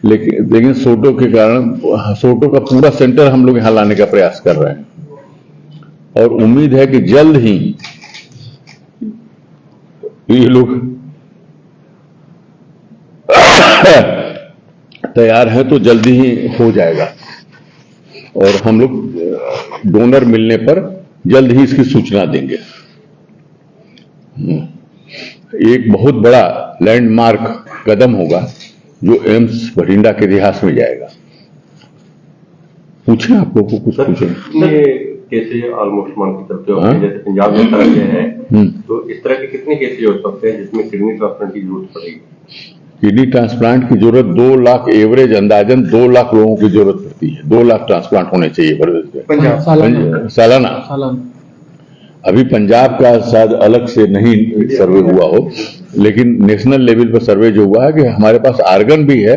लेकिन सोटो के कारण, सोटो का पूरा सेंटर हम लोग यहाँ लाने का प्रयास कर रहे हैं और उम्मीद है कि जल्द ही ये लोग तैयार है तो जल्दी ही हो जाएगा और हम लोग डोनर मिलने पर जल्द ही इसकी सूचना देंगे। एक बहुत बड़ा लैंडमार्क कदम होगा जो एम्स बठिंडा के इतिहास में जाएगा। पूछें, आप लोग को कुछ पूछें। ये केसेज ऑलमोस्ट मान के चलते हो, जैसे पंजाब में तरह के हैं, तो इस तरह के कितने केसेज हो सकते हैं जिसमें किडनी ट्रांसप्लांट की जरूरत पड़ेगी? किडनी ट्रांसप्लांट की जरूरत 2 लाख, एवरेज अंदाजन 2 लाख लोगों की जरूरत पड़ती है। 2 लाख ट्रांसप्लांट होने चाहिए सालाना। अभी पंजाब का शायद अलग से नहीं सर्वे हुआ हो, लेकिन नेशनल लेवल पर सर्वे जो हुआ है कि हमारे पास आर्गन भी है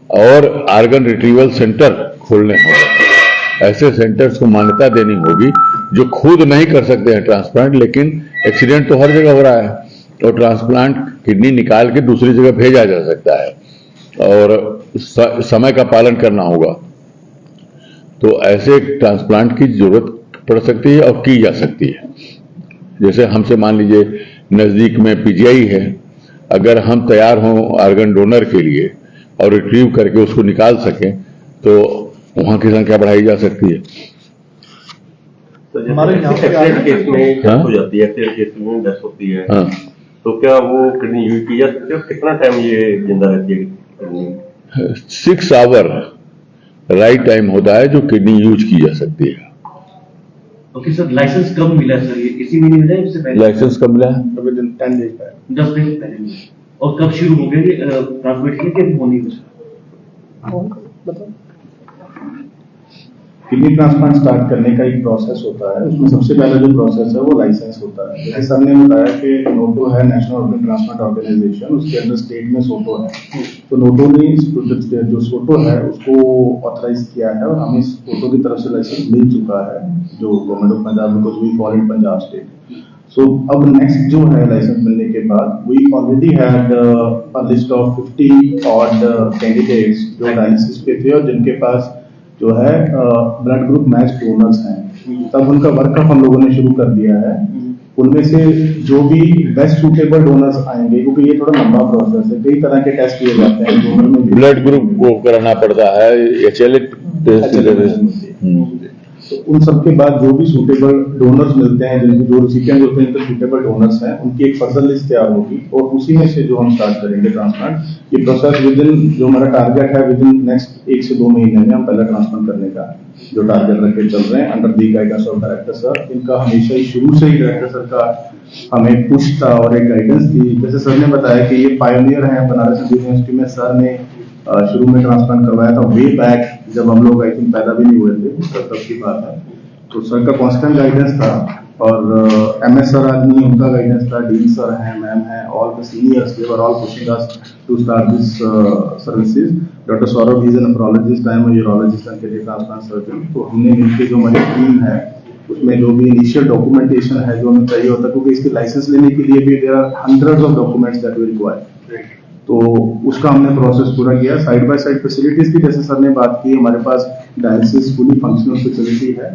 और आर्गन रिट्रीवल सेंटर खोलने होंगे। ऐसे सेंटर्स को मान्यता देनी होगी जो खुद नहीं कर सकते हैं ट्रांसप्लांट, लेकिन एक्सीडेंट तो हर जगह हो रहा है और ट्रांसप्लांट किडनी निकाल के दूसरी जगह भेजा जा सकता है और समय का पालन करना होगा। तो ऐसे ट्रांसप्लांट की जरूरत पड़ सकती है और की जा सकती है। जैसे हमसे मान लीजिए नजदीक में पीजीआई है, अगर हम तैयार हों आर्गन डोनर के लिए और रिट्रीव करके उसको निकाल सकें तो वहां की संख्या बढ़ाई जा सकती है। तो हमारे केस में डेथ हो जाती है, केस में डेथ होती है, तो क्या वो किडनी यूज की जा सकती है? कितना टाइम ये जिंदा रहती है? 6 आवर राइट टाइम होता है जो किडनी यूज की जा सकती है। ओके सर, लाइसेंस कब मिला है सर? ये इसी महीने मिला है, इससे पहले? लाइसेंस कब मिला है? 10 दिन पहले। 10 दिन पहले। और कब शुरू हो गया ये ट्रांसमिट की होनी है? किडनी ट्रांसप्लांट स्टार्ट करने का एक प्रोसेस होता है। उसमें सबसे पहला जो प्रोसेस है वो लाइसेंस होता है। जैसे सर ने बताया कि नोटो है, नेशनल ऑर्गन ट्रांसप्लांट ऑर्गेनाइजेशन, उसके अंदर स्टेट में सोटो है। तो नोटो ने जो सोटो है उसको ऑथराइज किया है और हमें सोटो की तरफ से लाइसेंस मिल चुका है, जो government of Punjab, because we follow in Punjab state. So अब नेक्स्ट जो है लाइसेंस मिलने के बाद we already had a list of 50 odd candidates जो डायलिसिस पे थे और जिनके पास जो है ब्लड ग्रुप मैच डोनर्स हैं। तब उनका वर्कअप हम लोगों ने शुरू कर दिया है। उनमें से जो भी बेस्ट सूटेबल डोनर्स आएंगे, क्योंकि ये थोड़ा लंबा प्रोसेस है, कई तरह के टेस्ट किए जाते हैं डोनर में, ब्लड ग्रुप को कराना पड़ता है, HLA तो उन सब के बाद जो भी सूटेबल डोनर्स मिलते हैं, जिनके जो रिसिपिएंट होते हैं तो सूटेबल डोनर्स हैं, उनकी एक फर्दर लिस्ट तैयार होगी और उसी में से जो हम स्टार्ट करेंगे ट्रांसप्लांट। ये प्रोसेस विद इन, जो हमारा टारगेट है विद इन नेक्स्ट 1 से 2 महीने में हम पहला ट्रांसप्लांट करने का जो टारगेट रख के चल रहे हैं under the guidance of director sir. इनका हमेशा ही शुरू से ही डायरेक्टर सर का हमें पुश था और एक गाइडेंस थी। जैसे सर ने बताया कि ये पायोनियर है बनारस हिंदू यूनिवर्सिटी में, सर ने शुरू में ट्रांसप्लांट करवाया था वे बैक, जब हम लोग आई थिंक पैदा भी नहीं हुए थे, तब की बात है। तो सर का कांस्टेंट गाइडेंस था और MS सर आदमी, उनका गाइडेंस था, डीन सर हैं, मैम हैं, all the seniors they were all pushing us to start this services. Doctor Saurabh is an nephrologist, I am a urologist and kidney transplant surgeon. तो हमने मिलकर जो हमारी टीम है उसमें जो भी इनिशियल डॉक्यूमेंटेशन है जो हमें चाहिए होता है, क्योंकि इसकी लाइसेंस लेने के लिए भी there are hundreds of documents that we require, तो उसका हमने प्रोसेस पूरा किया। साइड बाय साइड फैसिलिटीज की जैसे सर ने बात की, हमारे पास डायलिसिस फुली फंक्शनल फैसिलिटी है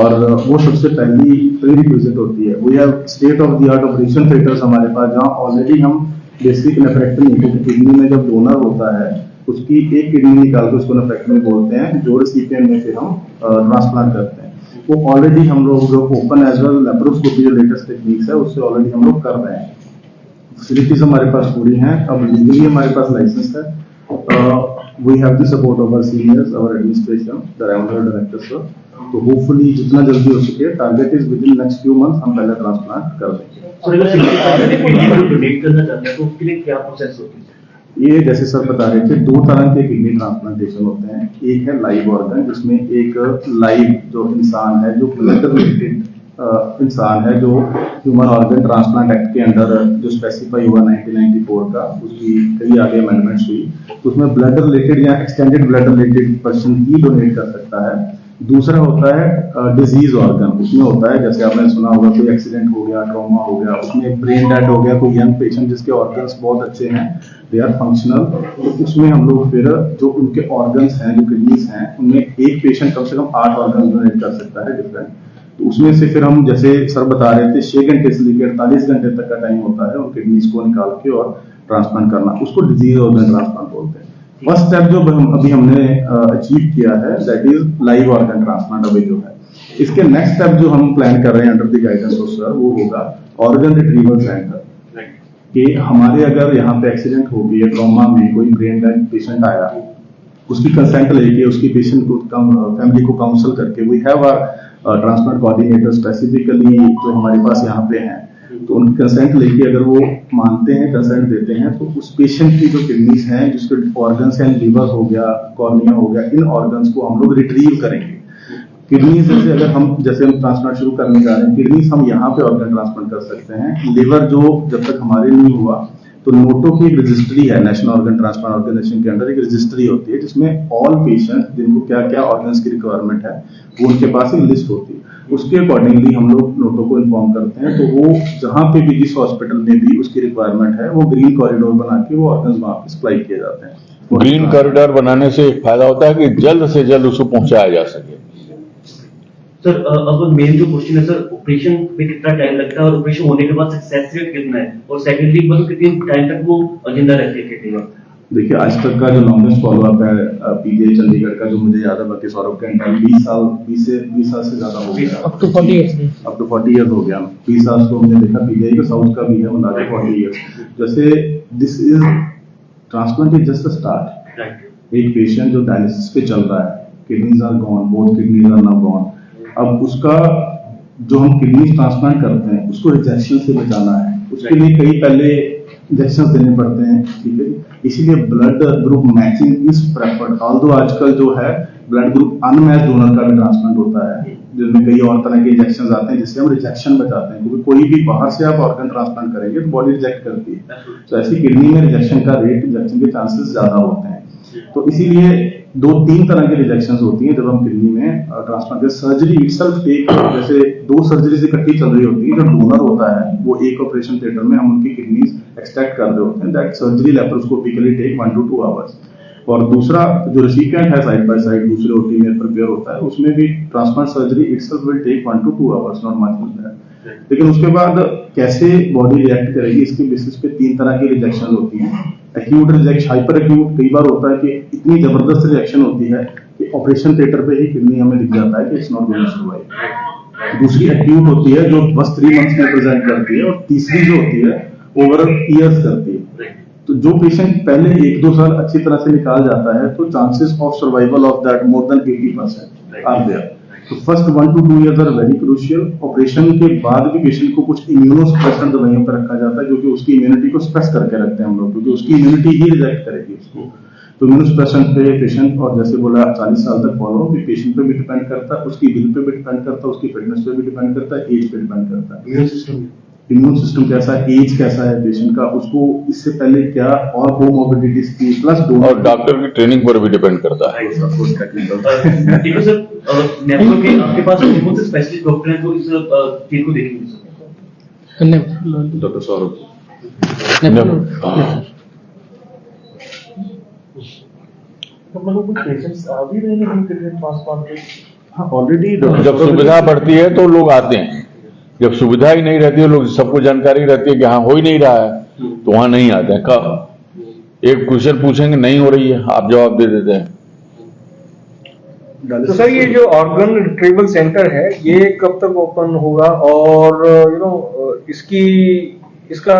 और वो सबसे पहली प्री रिक्विजिट होती है। We have state of the art operation theatres हमारे पास, जहाँ ऑलरेडी हम बेसिक नेफ्रेक्टमी, किडनी में जब डोनर होता है उसकी एक किडनी निकाल के उसको नेफ्रेक्टमी बोलते हैं, जो रिसिपिएंट में फिर हम ट्रांसप्लांट करते हैं। वो ऑलरेडी हम लोग ओपन एज वेल लेप्रोस्कोपी जो लेटेस्ट टेक्निक्स है उससे ऑलरेडी हम लोग कर रहे हैं। फैसिलिटीज हमारे पास पूरी हैं। अब लीगली हमारे पास लाइसेंस है। We have the support of our seniors, our administration, the rounder director sir. तो होपफुली जितना जल्दी हो सके, target is within next few months हम पहले ट्रांसप्लांट कर देंगे। डोनेट करना चाहते हैं तो उसके लिए क्या प्रोसेस होती है? ये जैसे सर बता रहे थे, 2 तरह के किडनी ट्रांसप्लांटेशन होते हैं। एक है लाइव ऑर्गन, जिसमें एक लाइव जो इंसान है, जो ब्लड रिलेटेड इंसान है, जो ह्यूमन ऑर्गन ट्रांसप्लांट एक्ट के अंडर जो स्पेसिफाई हुआ 1994 का, उसकी कई आगे अमेंडमेंट्स हुई, तो उसमें ब्लड रिलेटेड या एक्सटेंडेड ब्लड रिलेटेड पर्सन ही डोनेट कर सकता है। दूसरा होता है डिजीज ऑर्गन। उसमें होता है, जैसे आपने सुना होगा, कोई एक्सीडेंट हो गया, ट्रॉमा हो गया, उसमें ब्रेन डेड हो गया, कोई यंग पेशेंट जिसके ऑर्गन्स बहुत अच्छे हैं, दे आर फंक्शनल, तो उसमें हम लोग फिर जो उनके ऑर्गन्स हैं, जो किडनीज हैं, उनमें एक पेशेंट कम से कम 8 ऑर्गन डोनेट कर सकता है डिफरेंट। तो उसमें से फिर हम, जैसे सर बता रहे थे, 6 घंटे से लेकर 48 घंटे तक का टाइम होता है उन किडनीज को निकाल के और ट्रांसप्लांट करना, उसको डिजीज ऑर्गन ट्रांसप्लांट बोलते हैं। फर्स्ट स्टेप जो अभी हमने अचीव किया है, that is live organ transplant अभी जो है। इसके नेक्स्ट स्टेप जो हम प्लान कर रहे हैं under the guidance of sir, वो होगा ऑर्गन रिट्रीवल सेंटर। कि हमारे अगर यहाँ पे एक्सीडेंट हो गई है, ट्रॉमा में कोई ब्रेन डेड पेशेंट आया, उसकी कंसेंट लेके उसकी पेशेंट को फैमिली को काउंसल करके, we have transplant coordinator specifically जो हमारे पास यहाँ पे हैं, तो उनकी कंसेंट लेके अगर वो मानते हैं, कंसेंट देते हैं, तो उस पेशेंट की जो किडनीज हैं, जिसके ऑर्गन्स हैं, लीवर हो गया, कॉर्निया हो गया, इन ऑर्गन्स को हम लोग रिट्रीव करेंगे। किडनीज जैसे अगर हम ट्रांसप्लांट शुरू करने जा रहे हैं, किडनीज हम यहाँ पे ऑर्गन ट्रांसप्लांट कर सकते हैं। लिवर जो जब तक हमारे नहीं हुआ, तो नोटो की एक रजिस्ट्री है, नेशनल ऑर्गन ट्रांसप्लांट ऑर्गेनाइजेशन के अंडर एक रजिस्ट्री होती है, जिसमें ऑल पेशेंट जिनको क्या क्या ऑर्गन्स की रिक्वायरमेंट है, वो उनके पास एक लिस्ट होती है। उसके अकॉर्डिंगली हम लोग नोटो को इन्फॉर्म करते हैं, तो वो जहां पे भी, जिस हॉस्पिटल में भी उसकी रिक्वायरमेंट है, वो ग्रीन कॉरिडोर बना के वो ऑर्गन्स वहां पे सप्लाई किए जाते हैं। ग्रीन कॉरिडोर बनाने से एक फायदा होता है कि जल्द से जल्द उसको पहुंचाया जा सके। सर अब मेन जो क्वेश्चन है सर, ऑपरेशन में कितना टाइम लगता है और ऑपरेशन होने के बाद सक्सेस रेट कितना है, और सेकेंडली मतलब कितने टाइम तक वो जिंदा रहती है किडनी में? देखिए, आज तक का जो लॉन्गेस्ट फॉलोअप है पीजीआई चंडीगढ़ का, जो मुझे याद है, बाकी सौरभ के अंडर 20 साल से ज्यादा हो गया, अप टू 40 ईयर्स हो गया। 20 साल को हमने देखा, पीजीआई का साउथ का भी है, अंदाजा 40 ईयर्स। जैसे this is transplant is just a start. एक पेशेंट जो डायलिसिस पे चल रहा है, kidneys are gone, both kidneys are now gone, अब उसका जो हम किडनी ट्रांसप्लांट करते हैं, उसको रिजेक्शन से बचाना है, उसके लिए कई पहले इंजेक्शन देने पड़ते हैं, ठीक है। इसीलिए blood group matching is preferred. Although आजकल जो है ब्लड ग्रुप अनमैच डोनर का भी ट्रांसप्लांट होता है, जिसमें कई और तरह के इंजेक्शन आते हैं, जिससे हम रिजेक्शन बचाते हैं, क्योंकि कोई भी बाहर से आप ऑर्गन ट्रांसप्लांट करेंगे तो बॉडी रिजेक्ट करती है। तो ऐसी किडनी में रिजेक्शन का रेट, रिजेक्शन के चांसेस ज्यादा होते हैं। तो इसीलिए 2-3 तरह की रिजेक्शन होती हैं जब हम किडनी में ट्रांसप्लांट। सर्जरी इटसेल्फ एक, जैसे 2 सर्जरीज इकट्ठी चल रही होती है, जो डोनर होता है वो एक ऑपरेशन थिएटर में हम उनकी किडनीज एक्सट्रैक्ट कर रहे होते हैं, that surgery laparoscopically take 1 to 2 hours. और दूसरा जो रेसिपिएंट है साइड बाय साइड दूसरे ओटी में प्रिपेयर होता है, उसमें भी transplant surgery itself will take 1 to 2 hours, not much more that. लेकिन उसके बाद कैसे बॉडी रिएक्ट करेगी, इसके बेसिस पे 3 तरह की रिजेक्शन होती हैं। एक्यूट रिजेक्शन, हाइपर एक्यूट, कई बार होता है कि इतनी जबरदस्त रिएक्शन होती है कि ऑपरेशन थिएटर पे ही किडनी हमें दिख जाता है कि it's not going to survive. दूसरी एक्यूट होती है जो बस 3 मंथ्स में प्रेजेंट करती है, और तीसरी जो होती है ओवर ईयर्स करती है। तो जो पेशेंट पहले 1-2 साल अच्छी तरह से निकाल जाता है, तो chances of survival of that more than 80% are there. तो first 1 to 2 years are very crucial. Operation के बाद भी पेशेंट को कुछ इम्यूनोसप्रेसेंट दवाइयों पर रखा जाता है, क्योंकि उसकी इम्यूनिटी को स्ट्रेस करके रखते हैं हम लोग, क्योंकि उसकी इम्यूनिटी ही रिजेक्ट करेगी उसको। तो इम्यूनोसप्रेसेंट पे पेशेंट, और जैसे बोला 40 साल तक फॉलो, पेशेंट पे भी डिपेंड करता है, उसकी विल पे भी डिपेंड करता है, उसकी फिटनेस पे भी डिपेंड करता है, एज पे डिपेंड करता है। इम्यून सिस्टम कैसा है, एज कैसा है पेशेंट का, उसको इससे पहले क्या और कोमोर्बिडिटीज की, प्लस और डॉक्टर की ट्रेनिंग पर भी डिपेंड करता है। ठीक है सर, नेफ्रो के आपके पास कौन से स्पेशलिस्ट डॉक्टर हैं जो इस चीज को देखेंगे सर? डॉक्टर सौरभ। तो मतलब कुछ पेशेंट्स आ भी रहे हैं किडनी ट्रांसप्लांट के? हाँ, ऑलरेडी जब सुविधा बढ़ती है तो लोग आते हैं, जब सुविधा ही नहीं रहती है, लोग सबको जानकारी रहती है कि हाँ हो ही नहीं रहा है, तो वहां नहीं आते हैं। कब एक क्वेश्चन पूछेंगे नहीं हो रही है, आप जवाब दे देते हैं। तो सर ये जो ऑर्गन रिट्रीवल सेंटर है, ये कब तक ओपन होगा, और इसका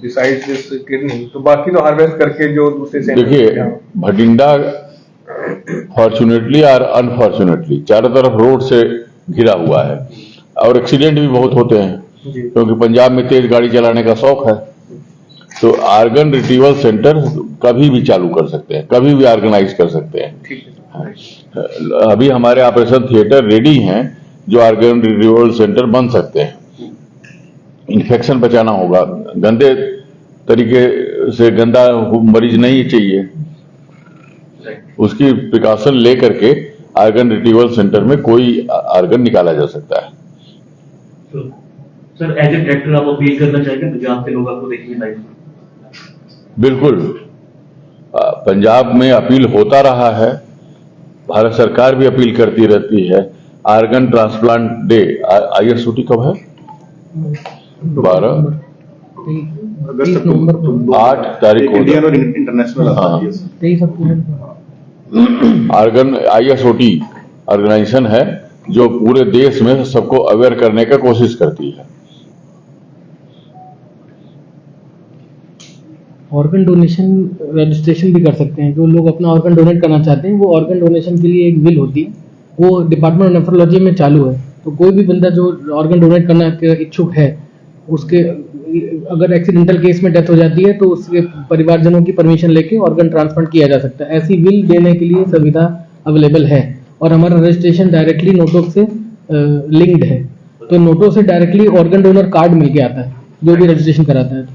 बिसाइड्स दिस किडनी, तो बाकी तो हार्वेस्ट करके जो दूसरे सेंटर, देखिए भटिंडा फॉर्चुनेटली और अनफॉर्चुनेटली चारों तरफ रोड से घिरा हुआ है, और एक्सीडेंट भी बहुत होते हैं, क्योंकि पंजाब में तेज गाड़ी चलाने का शौक है। तो ऑर्गन रिट्रीवल सेंटर कभी भी चालू कर सकते हैं, कभी भी ऑर्गेनाइज कर सकते हैं। अभी हमारे ऑपरेशन थिएटर रेडी हैं, जो ऑर्गन रिट्रीवल सेंटर बन सकते हैं। इन्फेक्शन बचाना होगा, गंदे तरीके से गंदा मरीज नहीं चाहिए, उसकी प्रिकॉशन लेकर के आर्गन रिट्रीवल सेंटर में कोई आर्गन निकाला जा सकता है। सर एज ए डायरेक्टर आप अपील करना चाहेंगे पंजाब के लोग आपको देखने लाइव? बिल्कुल, पंजाब में अपील होता रहा है, भारत सरकार भी अपील करती रहती है। आर्गन ट्रांसप्लांट डे ISOT कब है? 8 तारीख को इंडियन और इंटरनेशनल हाँ। 23 अक्टूबर। आर्गन ISOT ऑर्गेनाइजेशन है जो पूरे देश में सबको अवेयर करने का कोशिश करती है। ऑर्गन डोनेशन रजिस्ट्रेशन भी कर सकते हैं। जो लोग अपना ऑर्गन डोनेट करना चाहते हैं, वो ऑर्गन डोनेशन के लिए एक विल होती है, वो डिपार्टमेंट ऑफ नेफ्रोलॉजी में चालू है। तो कोई भी बंदा जो ऑर्गन डोनेट करना के इच्छुक है, उसके अगर एक्सीडेंटल केस में डेथ हो जाती है तो उसके परिवारजनों की परमिशन लेके ऑर्गन ट्रांसप्लांट किया जा सकता है। ऐसी विल देने के लिए सुविधा अवेलेबल है और हमारा रजिस्ट्रेशन डायरेक्टली नोटो से लिंक्ड है। तो नोटो से डायरेक्टली ऑर्गन डोनर कार्ड मिल के आता है जो भी रजिस्ट्रेशन कराता है।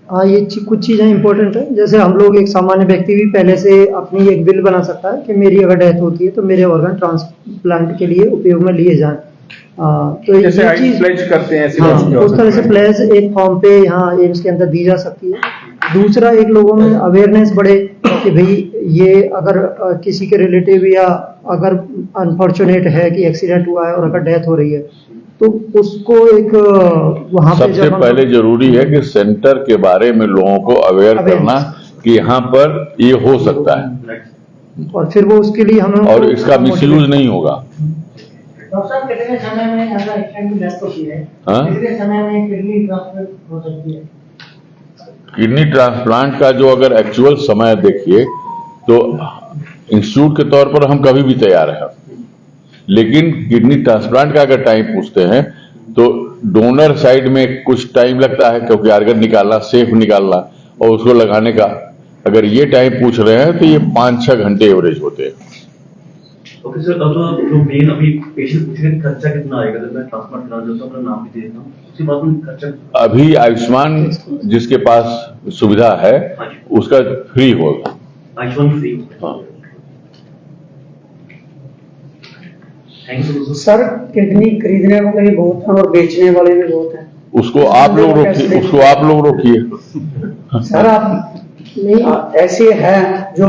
हाँ, ये कुछ चीज़ें इंपॉर्टेंट है। जैसे हम लोग, एक सामान्य व्यक्ति भी पहले से अपनी एक बिल बना सकता है कि मेरी अगर डेथ होती है तो मेरे ऑर्गन ट्रांसप्लांट के लिए उपयोग में लिए जाएं। तो जैसे ये चीज प्लेज करते हैं ऐसी हाँ, बात उस तरह से प्लेज एक फॉर्म पे यहाँ एम्स के अंदर दी जा सकती है। दूसरा, एक लोगों में अवेयरनेस बढ़े कि भाई ये अगर किसी के रिलेटिव या अगर अनफॉर्चुनेट है कि एक्सीडेंट हुआ है और अगर डेथ हो रही है तो उसको एक वहां पे सबसे पहले जरूरी है कि सेंटर के बारे में लोगों को अवेयर करना कि यहाँ पर ये हो सकता है और फिर वो उसके लिए हमें और इसका मिसयूज नहीं होगा। डॉक्टर साहब, कितने समय में अगर एक्सीडेंट की डेथ होती है, हाँ? कितने समय में किडनी ट्रांसप्लांट हो सकती है? किडनी ट्रांसप्लांट का जो अगर एक्चुअल समय देखिए तो इंस्टीट्यूट के तौर पर हम कभी भी तैयार हैं, लेकिन किडनी ट्रांसप्लांट का अगर टाइम पूछते हैं तो डोनर साइड में कुछ टाइम लगता है क्योंकि आर्गन निकालना, सेफ निकालना और उसको लगाने का अगर ये टाइम पूछ रहे हैं तो ये 5-6 घंटे एवरेज होते हैं। ओके सर, अब जो मेन अभी पेशेंट पूछ रहे हैं खर्चा कितना आएगा जब मैं ट्रांसप्लांट कराना चाहता हूँ, अपना नाम भी दे देता हूँ, उसके बाद में खर्चा? अभी आयुष्मान जिसके पास सुविधा है उसका फ्री होगा। आयुष्मान फ्री? हाँ। Thank you sir. किडनी खरीदने वाले भी बहुत हैं और बेचने वाले भी बहुत हैं। उसको आप लोग रोकिए, उसको आप लोग रोकिए। सर आप नहीं, ऐसे हैं जो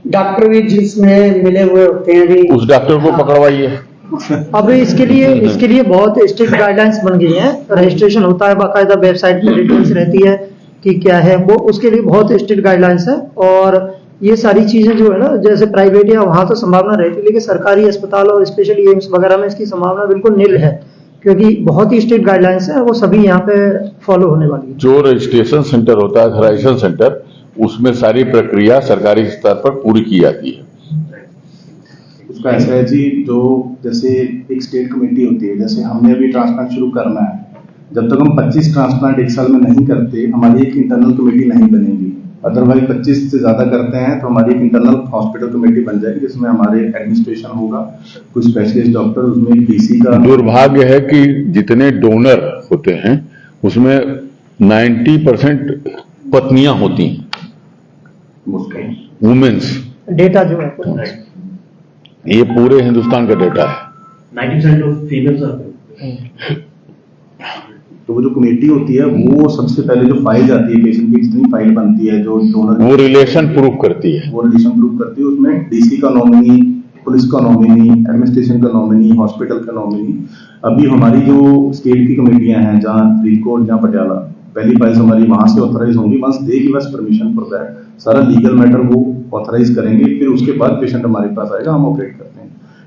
डॉक्टर भी जिसमें मिले हुए होते हैं भी, उस डॉक्टर को पकड़वाइए। अब इसके लिए बहुत स्ट्रिक्ट गाइडलाइंस बन गई हैं। रजिस्ट्रेशन होता है, बाकायदा वेबसाइट पर डिटेल्स रहती है कि क्या है वो, उसके लिए बहुत स्ट्रिक्ट गाइडलाइंस है। और ये सारी चीजें जो है ना, जैसे प्राइवेट या वहां तो संभावना रहती है, लेकिन सरकारी अस्पताल और स्पेशली एम्स वगैरह में इसकी संभावना बिल्कुल नील है क्योंकि बहुत ही स्ट्रिक्ट गाइडलाइंस है, वो सभी यहाँ पे फॉलो होने वाली है। जो रजिस्ट्रेशन सेंटर होता है, ऑथराइजेशन सेंटर, उसमें सारी प्रक्रिया सरकारी स्तर पर पूरी की जाती है। उसका ऐसा है जी, जो जैसे एक स्टेट कमेटी होती है, जैसे हमने अभी ट्रांसप्लांट शुरू करना है, जब तक हम 25 ट्रांसप्लांट एक साल में नहीं करते हमारी एक इंटरनल कमेटी नहीं बनेगी। अदरवाइज 25 से ज्यादा करते हैं तो हमारी एक इंटरनल हॉस्पिटल कमेटी बन जाएगी जिसमें हमारे एडमिनिस्ट्रेशन होगा, कुछ स्पेशलिस्ट डॉक्टर, उसमें पीसी का। दुर्भाग्य है कि जितने डोनर होते हैं उसमें 90% पत्नियां होती हैं, वुमेन्स। डेटा जो है ये पूरे हिंदुस्तान का डेटा है। 90% ऑफ फीमेल्स आर। तो वो जो कमेटी होती है वो सबसे पहले जो फाइल जाती है पेशेंट की, जितनी फाइल बनती है जो डोनर, वो रिलेशन प्रूफ करती है। वो रिलेशन प्रूव करती है। उसमें डीसी का नॉमिनी, पुलिस का नॉमिनी, एडमिनिस्ट्रेशन का नॉमिनी, हॉस्पिटल का नॉमिनी। अभी हमारी जो स्टेट की कमेटियां हैं, जहाँ फरीदकोट, जहाँ पटियाला, पहली फाइल्स हमारी वहां से ऑथराइज होंगी। Once they give us permission for that, सारा लीगल मैटर वो ऑथराइज करेंगे, फिर उसके बाद पेशेंट हमारे पास आएगा, हम ऑपरेट करते हैं।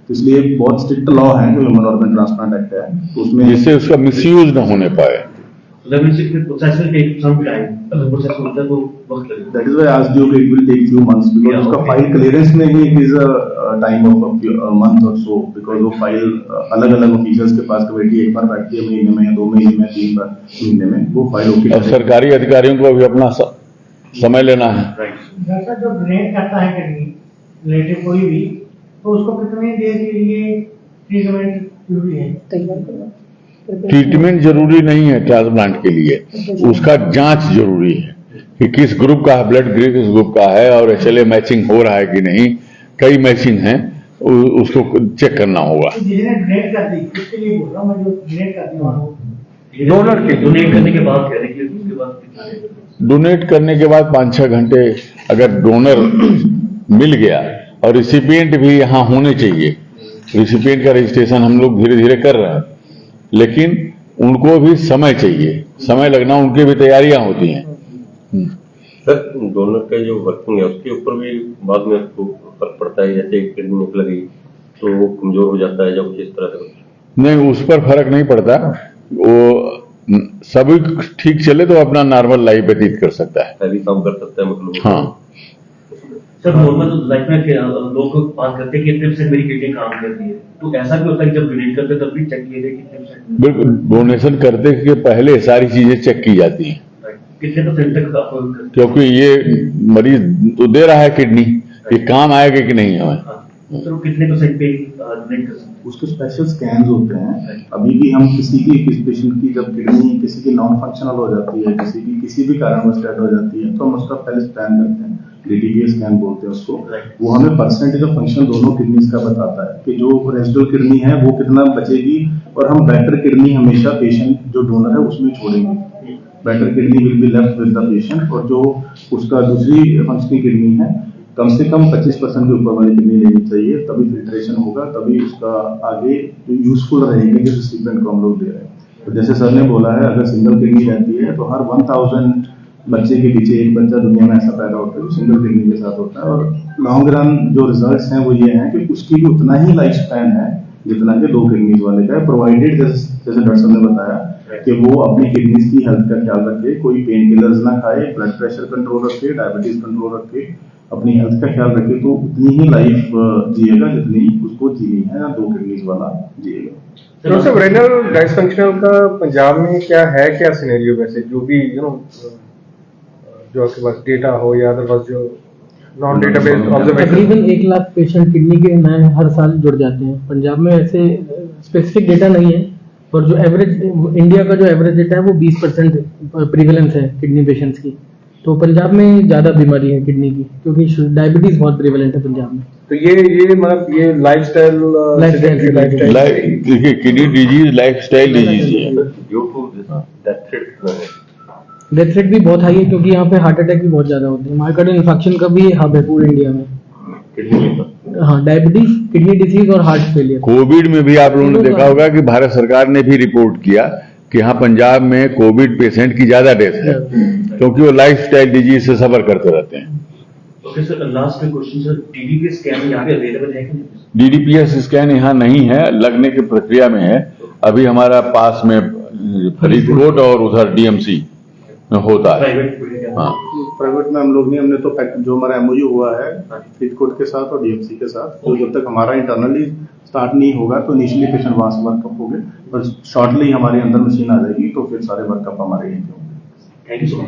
तो इसलिए बहुत स्ट्रिक्ट लॉ है जो ह्यूमन ऑर्गन ट्रांसप्लांट एक्ट है, तो उसमें जिससे उसका मिसयूज न होने पाए। That means it process will take some time. अगर प्रोसेस होता है तो वक्त लगेगा। That is why I asked you, it will take few months because Yeah, उसका okay. फाइल क्लियरेंस में ही it is a time of a month or so, because वो फाइल अलग अलग ऑफिसर्स के पास कमेटी एक बार बैठती है महीने में, 2 महीने में, 3 बार महीने में, वो फाइल ओके। अब सरकारी अधिकारियों को भी अपना समय लेना है। जैसा जो डोनेट करता है किडनी रिलेटिव कोई भी, तो उसको कितनी देर के लिए ट्रीटमेंट जरूरी है? ट्रीटमेंट जरूरी नहीं है ट्रांसप्लांट के लिए, उसका जांच जरूरी है कि किस ग्रुप का ब्लड किस ग्रुप का है और HLA मैचिंग हो रहा है कि नहीं, कई मशीन हैं, उसको चेक करना होगा। जिन्हें डोनेट कर दी, किसके लिए बोल रहा हूँ मैं, जो डोनेट करती हूँ डोनर के डोनेट करने के बाद कह रहे हैं कि उसके बाद कितना है? डोनेट करने के बाद 5-6 घंटे अगर डोनर मिल गया, और रिसिपिएंट भी यहाँ होने चाहिए। रिसिपिएंट का रजिस्ट्रेशन हम लोग धीरे धीरे कर रहे हैं, लेकिन उनको भी समय चाहिए, समय लगना, उनकी भी तैयारियां होती हैं। सर, डोनर का जो वर्किंग है उसके ऊपर भी बाद में उसको फर्क पड़ता है, जैसे किडनी निकल गई तो वो कमजोर हो जाता है, जब इस तरह से? नहीं, उस पर फर्क नहीं पड़ता। वो सभी ठीक चले तो अपना नॉर्मल लाइफ व्यतीत कर सकता है। भी काम कर सकता है मतलब? हाँ सर, नॉर्मल लाइफ में लोग बात करते हैं कि इतने परसेंट मेरी किडनी काम करती है, तो ऐसा भी होता है कि जब डोनेट करते हैं तब भी चेक किए कितने परसेंट? बिल्कुल, डोनेशन करते के पहले सारी चीजें चेक की जाती हैं, कितने परसेंट तक आप? क्योंकि ये मरीज तो दे रहा है किडनी, ये काम आएगा कि नहीं हमें। सर, वो कितने परसेंट पे डोनेट कर सकते हैं? उसके स्पेशल स्कैन्स होते हैं। अभी भी हम किसी पेशेंट की जब किडनी किसी की नॉन फंक्शनल हो जाती है, किसी भी कारणवश डेड हो जाती है, तो हम उसका पहले स्कैन करते हैं, DTPA स्कैन बोलते हैं उसको। वो हमें परसेंटेज ऑफ फंक्शन दोनों किडनीज का बताता है कि जो रेसिडुअल किडनी है वो कितना बचेगी, और हम बेटर किडनी हमेशा पेशेंट जो डोनर है उसमें छोड़ेंगे। Better kidney will be left with the patient, और जो उसका दूसरी फंक्शनिंग किडनी है कम से कम 25% के ऊपर वाली किडनी लेनी चाहिए, तभी फिल्ट्रेशन होगा, तभी उसका आगे यूजफुल रहेंगे जिस रिसिपिएंट को हम लोग दे रहे हैं। तो जैसे सर ने बोला है, अगर सिंगल किडनी रहती है तो हर 1000 बच्चे के पीछे एक बच्चा दुनिया में ऐसा पैदा होता है जो सिंगल किडनी के साथ होता है। और लॉन्ग रन जो रिजल्ट्स हैं वो ये हैं कि उसकी भी उतना ही लाइफ स्पैन है जितना कि 2 किडनीज वाले का है, प्रोवाइडेड जैसे डॉक्टर साहब ने बताया कि वो अपनी किडनीज की हेल्थ का ख्याल रखे, कोई पेन किलर्स ना खाए, ब्लड प्रेशर कंट्रोल रखे, डायबिटीज कंट्रोल रखे, अपनी हेल्थ का ख्याल रखे, तो उतनी ही लाइफ जिएगा जितनी उसको जीनी है, 2 किडनीज वाला जिएगा। तो सर, रेनल डिसफंक्शनल का पंजाब में क्या है, क्या सिनेरियो वैसे, जो भी जो आपके पास डेटा हो या अदरवाइज जो नॉन डेटाबेस ऑब्जर्वेशन? तकरीबन 1 लाख पेशेंट किडनी के नए हर साल जुड़ जाते हैं पंजाब में। ऐसे स्पेसिफिक डेटा नहीं है, और जो एवरेज इंडिया का जो एवरेज डेटा है वो 20% प्रीवेलेंस है किडनी पेशेंट्स की। तो पंजाब में ज्यादा बीमारी है किडनी की, क्योंकि डायबिटीज बहुत प्रीवेलेंट है पंजाब में। तो ये मतलब ये लाइफस्टाइल देखिए, किडनी डिजीज लाइफस्टाइल डिजीज है। डेथ रेट भी बहुत हाई है, क्योंकि यहाँ पे हार्ट अटैक भी बहुत ज्यादा होते हैं। मायोकार्डियल इन्फेक्शन का भी हब है पूरे इंडिया में। हाँ, डायबिटीज, किडनी डिजीज और हार्ट फेलियर। कोविड में भी आप लोगों ने देखा होगा कि भारत सरकार ने भी रिपोर्ट किया कि हाँ, पंजाब में कोविड पेशेंट की ज्यादा डेथ है, क्योंकि वो लाइफस्टाइल डिजीज से सफर करते रहते हैं। Okay sir, last question sir, DDPA scan यहाँ पे अवेलेबल है कि नहीं? DDPS स्कैन यहाँ नहीं है, लगने की प्रक्रिया में है। अभी हमारा पास में फरीदकोट और उधर DMC में होता है। हाँ, प्राइवेट में हम लोग नहीं, हमने तो जो हमारा MOU हुआ है फरीदकोट के साथ और DMC के साथ, तो जब तक हमारा इंटरनली स्टार्ट नहीं होगा तो इनिशियली पेशेंट वहां से वर्कअप हो गए, और शॉर्टली हमारे अंदर मशीन आ जाएगी तो फिर सारे वर्कअप हमारे यहीं पे होंगे। Thank you so much.